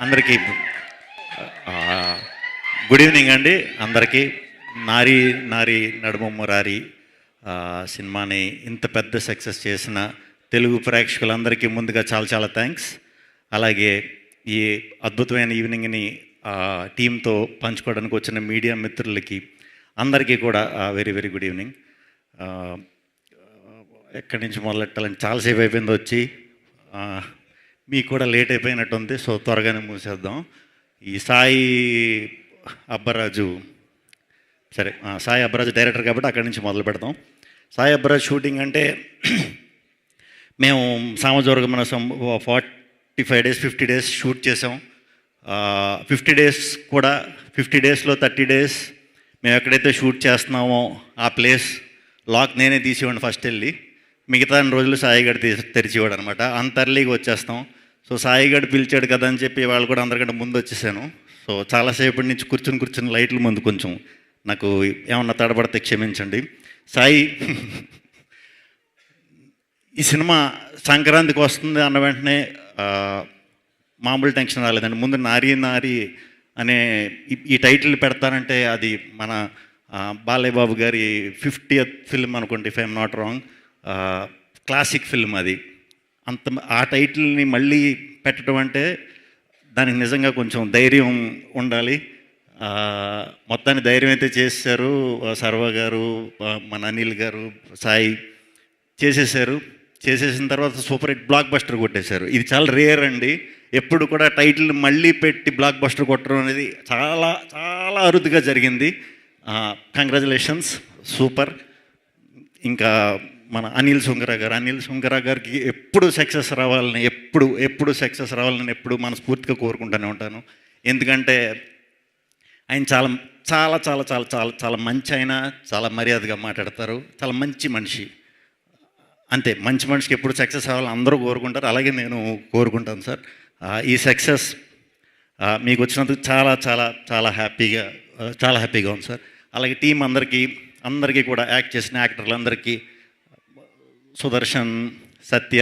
అందరికీ good evening అండి. అందరికీ నారీ నారీ నడుమ మురారి సినిమాని ఇంత పెద్ద సక్సెస్ చేసిన తెలుగు ప్రేక్షకులందరికీ ముందుగా చాలా చాలా థ్యాంక్స్. అలాగే ఈ అద్భుతమైన ఈవినింగ్ని టీంతో పంచుకోవడానికి వచ్చిన మీడియా మిత్రులకి అందరికీ కూడా వెరీ వెరీ గుడ్ ఈవినింగ్. ఎక్కడి నుంచి మొదలెట్టాలని చాలాసేపు అయిపోయింది వచ్చి, మీకు కూడా లేట్ అయిపోయినట్టుంది. సో త్వరగానే మూసేద్దాం. ఈ సాయి అబ్బరాజు సాయి అబ్బరాజు డైరెక్టర్ కాబట్టి అక్కడి నుంచి మొదలు పెడతాం. సాయి అబ్బరాజు షూటింగ్ అంటే మేము సామజోర్గమన 45 days 50 days షూట్ చేసాం. 50 days కూడా 50 daysలో 30 days మేము ఎక్కడైతే షూట్ చేస్తున్నామో ఆ ప్లేస్ లాక్ నేనే తీసేవాడిని ఫస్ట్ వెళ్ళి. మిగతా రోజులు సాయిగడ్ తెరిచేవాడు అనమాట. అంత ఎర్లీగా వచ్చేస్తాం. సో సాయిగడ్ పిలిచాడు కదా అని చెప్పి వాళ్ళు కూడా అందరికంటే ముందు వచ్చేసాను. సో చాలాసేపటి నుంచి కూర్చుని లైట్ల ముందు కొంచెం నాకు ఏమన్నా తడబడితే క్షమించండి. సాయి ఈ సినిమా సంక్రాంతికి వస్తుంది అన్న వెంటనే మామూలు టెన్షన్ రాలేదండి. ముందు నారీ నారీ అనే ఈ టైటిల్ పెడతానంటే అది మన బాలయ్య బాబు గారి 50th ఫిల్మ్ అనుకోండి, if I'm not wrong. Classic film అది. ఆ టైటిల్ని మళ్ళీ పెట్టడం అంటే దానికి నిజంగా కొంచెం ధైర్యం ఉండాలి. మొత్తాన్ని ధైర్యం అయితే చేశారు సర్వ గారు, మన అనిల్ గారు, సాయి చేసేసారు. చేసేసిన తర్వాత సూపర్ హిట్ బ్లాక్ బస్టర్ కొట్టేశారు. ఇది చాలా రేర్ అండి. ఎప్పుడు కూడా టైటిల్ మళ్ళీ పెట్టి బ్లాక్ బస్టర్ కొట్టడం అనేది చాలా చాలా అరుదుగా జరిగింది. Congratulations, super. ఇంకా మన అనిల్ సుంకర గారికి ఎప్పుడు సక్సెస్ రావాలని ఎప్పుడు మనస్ఫూర్తిగా కోరుకుంటూనే ఉంటాను. ఎందుకంటే ఆయన చాలా చాలా చాలా చాలా చాలా చాలా మంచి, ఆయన చాలా మర్యాదగా మాట్లాడతారు. చాలా మంచి మనిషి. అంతే, మంచి మనిషికి ఎప్పుడు సక్సెస్ అవ్వాలని అందరూ కోరుకుంటారు. అలాగే నేను కోరుకుంటాను సార్. ఈ సక్సెస్ మీకు వచ్చినందుకు చాలా చాలా చాలా హ్యాపీగా ఉంది సార్. అలాగే టీం అందరికీ కూడా యాక్ట్ చేసిన యాక్టర్లందరికీ, సుదర్శన్, సత్య,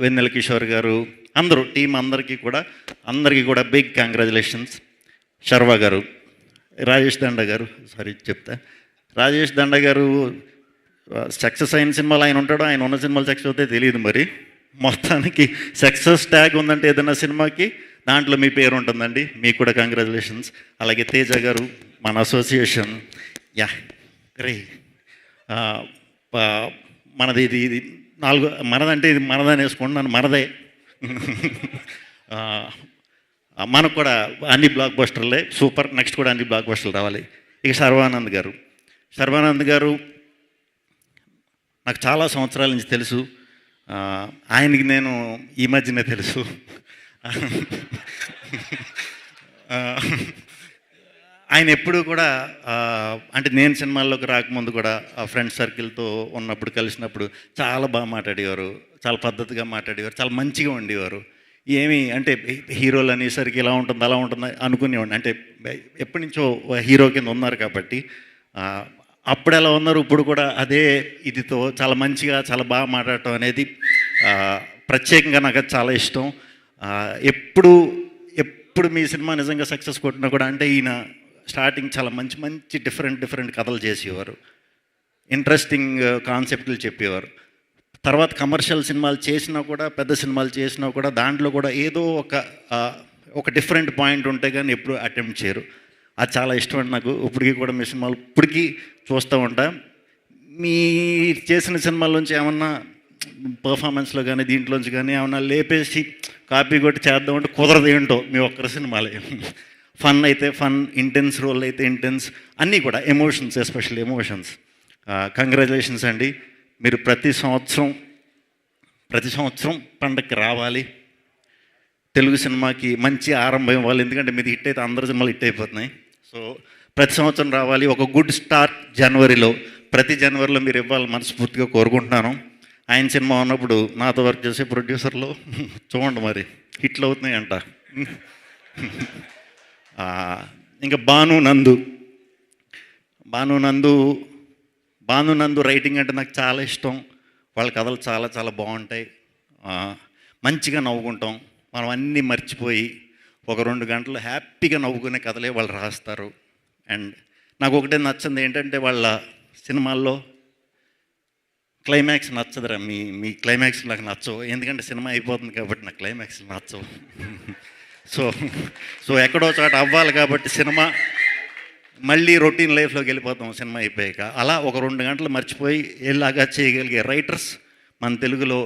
వెన్నెల కిషోర్ గారు, అందరూ టీం అందరికీ కూడా బిగ్ కంగ్రాచులేషన్స్. శర్వ గారు, రాజేష్ దండ గారు సక్సెస్ అయిన సినిమాలు ఆయన ఉంటాడో, ఆయన ఉన్న సినిమాలు సక్సెస్ అవుతాయి తెలియదు. మరి మొత్తానికి సక్సెస్ ట్యాగ్ ఉందంటే ఏదైనా సినిమాకి దాంట్లో మీ పేరు ఉంటుందండి. మీకు కూడా కంగ్రాచులేషన్స్. అలాగే తేజ గారు, మన అసోసియేషన్, గ్రే మనది ఇది 4 మనదంటే ఇది మనదని వేసుకోండి, నన్ను మనదే. మనకు కూడా అన్ని బ్లాక్ బస్టర్లే, సూపర్. నెక్స్ట్ కూడా అన్ని బ్లాక్ బస్టర్లు రావాలి. ఇక శర్వానంద్ గారు నాకు చాలా సంవత్సరాల నుంచి తెలుసు. ఆయనకి నేను ఈ మధ్యనే తెలుసు. ఆయన ఎప్పుడు కూడా అంటే నేను సినిమాల్లోకి రాకముందు కూడా ఫ్రెండ్ సర్కిల్తో ఉన్నప్పుడు కలిసినప్పుడు చాలా బాగా మాట్లాడేవారు, చాలా పద్ధతిగా మాట్లాడేవారు, చాలా మంచిగా ఉండేవారు. ఏమి అంటే హీరోలు అనేసరికి ఇలా ఉంటుంది అలా ఉంటుంది అనుకునేవాడిని. అంటే ఎప్పటి నుంచో హీరో కింద ఉన్నారు కాబట్టి అప్పుడు ఎలా ఉన్నారు, ఇప్పుడు కూడా అదే ఇదితో చాలా మంచిగా చాలా బాగా మాట్లాడటం అనేది ప్రత్యేకంగా నాకు అది చాలా ఇష్టం. ఎప్పుడు మీ సినిమా నిజంగా సక్సెస్ కొట్టినా కూడా అంటే ఈయన స్టార్టింగ్ చాలా మంచి డిఫరెంట్ కథలు చేసేవారు, ఇంట్రెస్టింగ్ కాన్సెప్ట్లు చెప్పేవారు. తర్వాత కమర్షియల్ సినిమాలు చేసినా కూడా, పెద్ద సినిమాలు చేసినా కూడా దాంట్లో కూడా ఏదో ఒక డిఫరెంట్ పాయింట్ ఉంటే కానీ ఎప్పుడు అటెంప్ట్ చేయరు. అది చాలా ఇష్టం అండి నాకు. ఇప్పటికీ కూడా మీ సినిమాలు ఇప్పటికీ చూస్తూ ఉంటా. మీ చేసిన సినిమాల్లోంచి ఏమన్నా పర్ఫార్మెన్స్లో కానీ దీంట్లోంచి కానీ ఏమన్నా లేపేసి కాపీ కొట్టి చేద్దామంటే కుదరదు. ఏంటో మీ ఒక్కరి సినిమాలే. ఫన్ అయితే ఫన్, ఇంటెన్స్ రోల్ అయితే ఇంటెన్స్, అన్నీ కూడా ఎమోషన్స్, ఎస్పెషల్లీ ఎమోషన్స్. కంగ్రాచులేషన్స్ అండి. మీరు ప్రతి సంవత్సరం పండగకి రావాలి. తెలుగు సినిమాకి మంచి ఆరంభం ఇవ్వాలి. ఎందుకంటే మీది హిట్ అయితే అందరి సినిమాలు హిట్ అయిపోతున్నాయి. సో ప్రతి సంవత్సరం రావాలి. ఒక గుడ్ స్టార్ట్ ప్రతి జనవరిలో మీరు ఇవ్వాలని మనస్ఫూర్తిగా కోరుకుంటున్నాను. ఆయన సినిమా ఉన్నప్పుడు నాతో వర్క్ చేసే ప్రొడ్యూసర్లు చూడండి మరి హిట్లు అవుతున్నాయంట. ఇంకా భానునందు రైటింగ్ అంటే నాకు చాలా ఇష్టం. వాళ్ళ కథలు చాలా చాలా బాగుంటాయి. మంచిగా నవ్వుకుంటాం, మనం అన్నీ మర్చిపోయి ఒక 2 గంటలు హ్యాపీగా నవ్వుకునే కథలే వాళ్ళు రాస్తారు. అండ్ నాకు ఒకటే నచ్చింది ఏంటంటే వాళ్ళ సినిమాల్లో క్లైమాక్స్ నచ్చదురా. మీ మీ క్లైమాక్స్ నాకు నచ్చవు, ఎందుకంటే సినిమా అయిపోతుంది కాబట్టి నాకు క్లైమాక్స్ నచ్చవు. సో సో ఎక్కడో చోట అవ్వాలి కాబట్టి సినిమా మళ్ళీ రొటీన్ లైఫ్లోకి వెళ్ళిపోతాం సినిమా అయిపోయాక. అలా ఒక 2 గంటలు మర్చిపోయి ఎలాగా చేయగలిగే రైటర్స్ మన తెలుగులో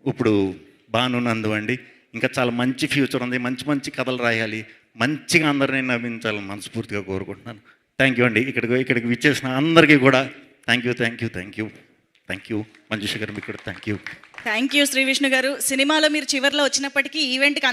ఇప్పుడు భాను నందు అండి. ఇంకా చాలా మంచి ఫ్యూచర్ ఉంది, మంచి మంచి కథలు రాయాలి, మంచిగా అందరినీ నవ్వించాలని మనస్ఫూర్తిగా కోరుకుంటున్నాను. థ్యాంక్ యూ అండి. ఇక్కడికి విచ్చేసిన అందరికీ కూడా థ్యాంక్ యూ. మంజుష గారు మీకు కూడా థ్యాంక్ యూ. శ్రీ విష్ణు గారు. సినిమాలో మీరు చివరిలో వచ్చినప్పటికీ ఈవెంట్కి